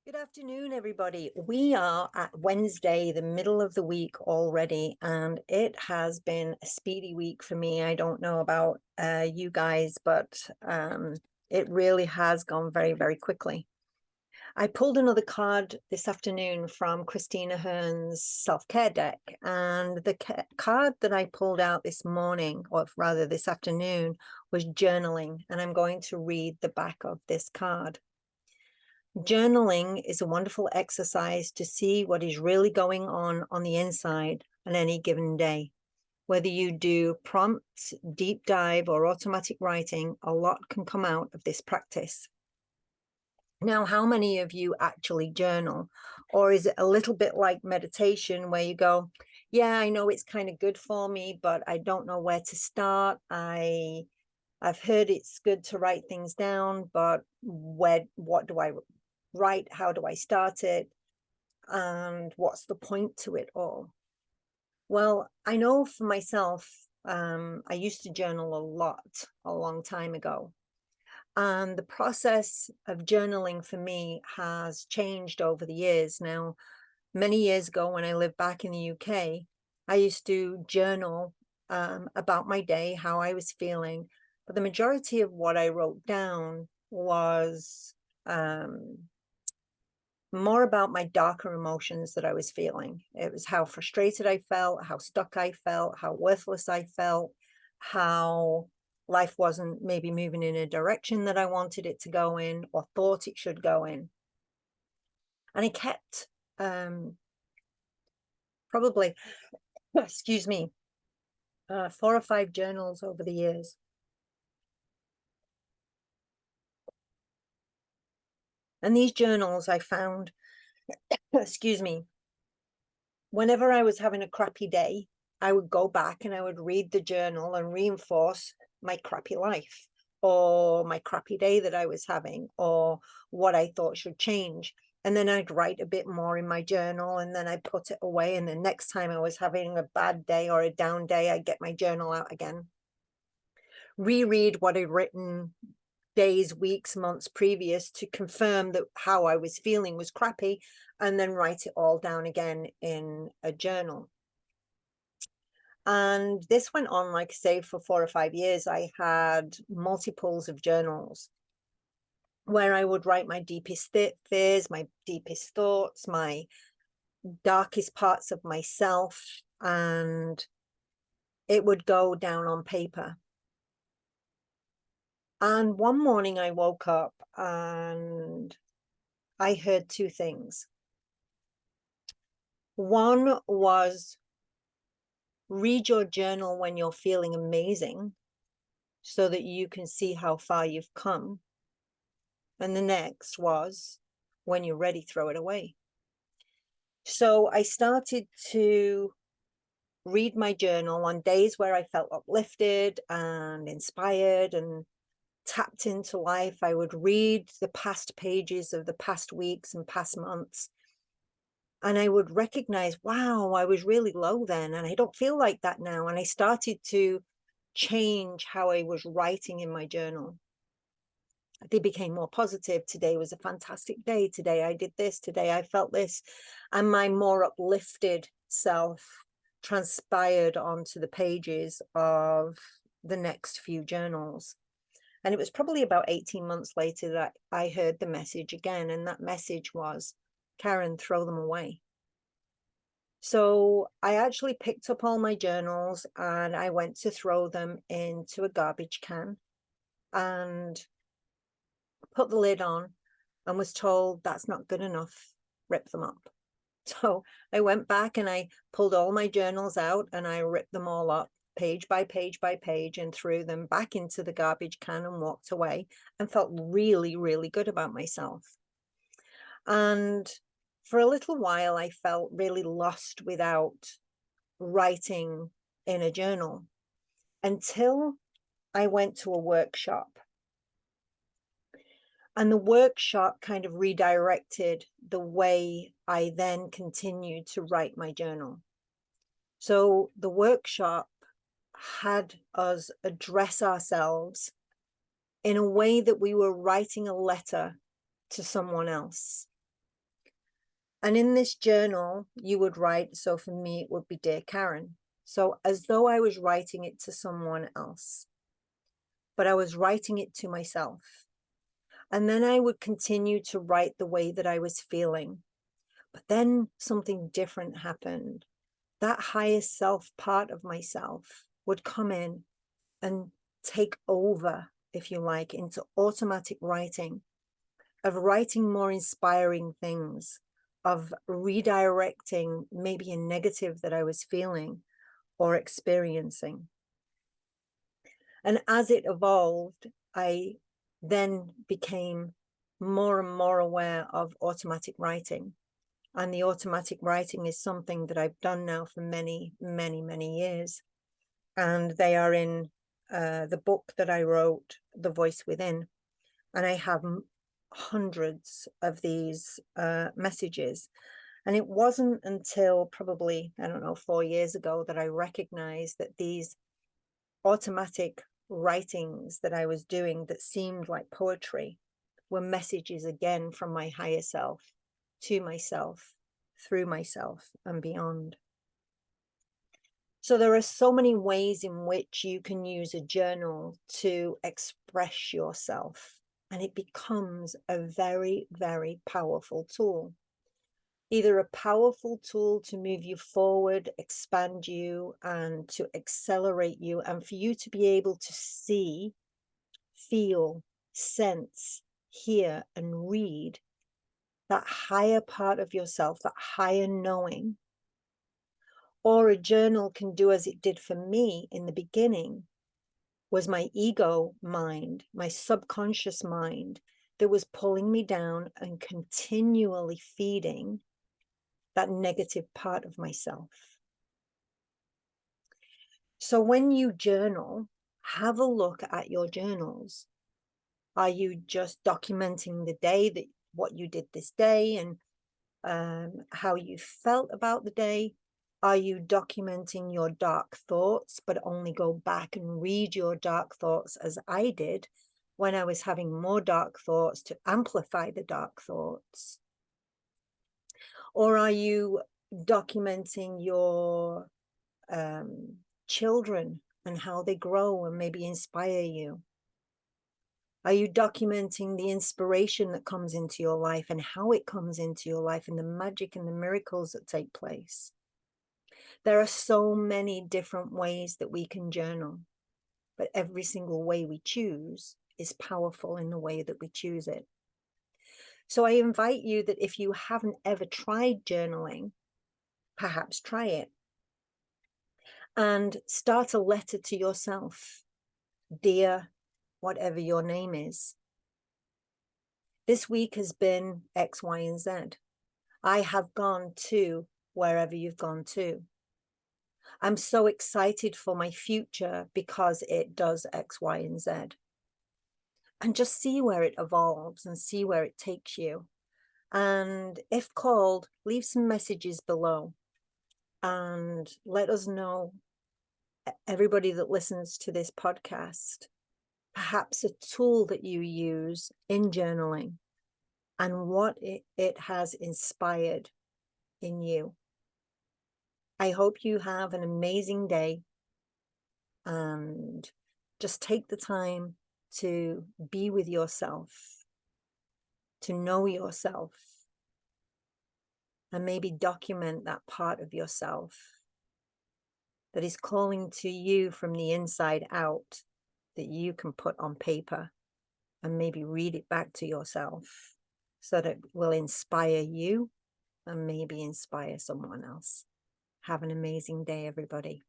Good afternoon, everybody. We are at Wednesday, the middle of the week already, and it has been a speedy week for me. I don't know about you guys, but it really has gone very, very quickly. I pulled another card this afternoon from Christina Hearn's self-care deck, and the card that I pulled out this morning, or rather this afternoon, was journaling, and I'm going to read the back of this card. Journaling is a wonderful exercise to see what is really going on the inside on any given day. Whether you do prompts, deep dive, or automatic writing, a lot can come out of this practice. Now, how many of you actually journal? Or is it a little bit like meditation where you go, yeah, I know it's kind of good for me, but I don't know where to start. I've heard it's good to write things down, but what do I write? How do I start it? And what's the point to it all? Well, I know for myself, I used to journal a lot a long time ago. And the process of journaling for me has changed over the years. Now, many years ago, when I lived back in the UK, I used to journal about my day, how I was feeling. But the majority of what I wrote down was more about my darker emotions that I was feeling. It was how frustrated I felt, how stuck I felt, how worthless I felt, how life wasn't maybe moving in a direction that I wanted it to go in or thought it should go in. And I kept probably, excuse me, 4 or 5 journals over the years. And these journals I found, excuse me, whenever I was having a crappy day, I would go back and I would read the journal and reinforce my crappy life or my crappy day that I was having or what I thought should change. And then I'd write a bit more in my journal and then I'd put it away. And the next time I was having a bad day or a down day, I'd get my journal out again, reread what I'd written days, weeks, months previous to confirm that how I was feeling was crappy, and then write it all down again in a journal. And this went on, like I say, for 4 or 5 years. I had multiples of journals where I would write my deepest fears, my deepest thoughts, my darkest parts of myself, and it would go down on paper. And one morning I woke up and I heard 2 things. One was, read your journal when you're feeling amazing so that you can see how far you've come. And the next was, when you're ready, throw it away. So I started to read my journal on days where I felt uplifted and inspired and tapped into life. I would read the past pages of the past weeks and past months. And I would recognize, wow, I was really low then, and I don't feel like that now. And I started to change how I was writing in my journal. They became more positive. Today was a fantastic day. Today I did this. Today I felt this. And my more uplifted self transpired onto the pages of the next few journals. And it was probably about 18 months later that I heard the message again. And that message was, Karen, throw them away. So I actually picked up all my journals and I went to throw them into a garbage can and put the lid on and was told that's not good enough, rip them up. So I went back and I pulled all my journals out and I ripped them all up page by page by page and threw them back into the garbage can and walked away and felt really, really good about myself. And for a little while, I felt really lost without writing in a journal until I went to a workshop. And the workshop kind of redirected the way I then continued to write my journal. So the workshop had us address ourselves in a way that we were writing a letter to someone else. And in this journal, you would write, so for me, it would be Dear Karen. So as though I was writing it to someone else, but I was writing it to myself. And then I would continue to write the way that I was feeling. But then something different happened. That higher self part of myself would come in and take over, if you like, into automatic writing, of writing more inspiring things, of redirecting maybe a negative that I was feeling or experiencing. And as it evolved, I then became more and more aware of automatic writing. And the automatic writing is something that I've done now for many, many, many years. And they are in the book that I wrote, The Voice Within. And I have hundreds of these messages. And it wasn't until probably, I don't know, 4 years ago that I recognized that these automatic writings that I was doing that seemed like poetry were messages again from my higher self to myself, through myself and beyond. So there are so many ways in which you can use a journal to express yourself, and it becomes a very, very powerful tool. Either a powerful tool to move you forward, expand you, and to accelerate you, and for you to be able to see, feel, sense, hear, and read that higher part of yourself, that higher knowing. Or a journal can do as it did for me in the beginning, was my ego mind, my subconscious mind that was pulling me down and continually feeding that negative part of myself. So when you journal, have a look at your journals. Are you just documenting the day, that what you did this day and how you felt about the day? Are you documenting your dark thoughts, but only go back and read your dark thoughts as I did when I was having more dark thoughts to amplify the dark thoughts? Or are you documenting your children and how they grow and maybe inspire you? Are you documenting the inspiration that comes into your life and how it comes into your life and the magic and the miracles that take place? There are so many different ways that we can journal, but every single way we choose is powerful in the way that we choose it. So I invite you that if you haven't ever tried journaling, perhaps try it. And start a letter to yourself. Dear, whatever your name is. This week has been X, Y, and Z. I have gone to wherever you've gone to. I'm so excited for my future because it does X, Y, and Z. And just see where it evolves and see where it takes you. And if called, leave some messages below and let us know, everybody that listens to this podcast, perhaps a tool that you use in journaling and what it has inspired in you. I hope you have an amazing day and just take the time to be with yourself, to know yourself, and maybe document that part of yourself that is calling to you from the inside out, that you can put on paper and maybe read it back to yourself so that it will inspire you and maybe inspire someone else. Have an amazing day, everybody.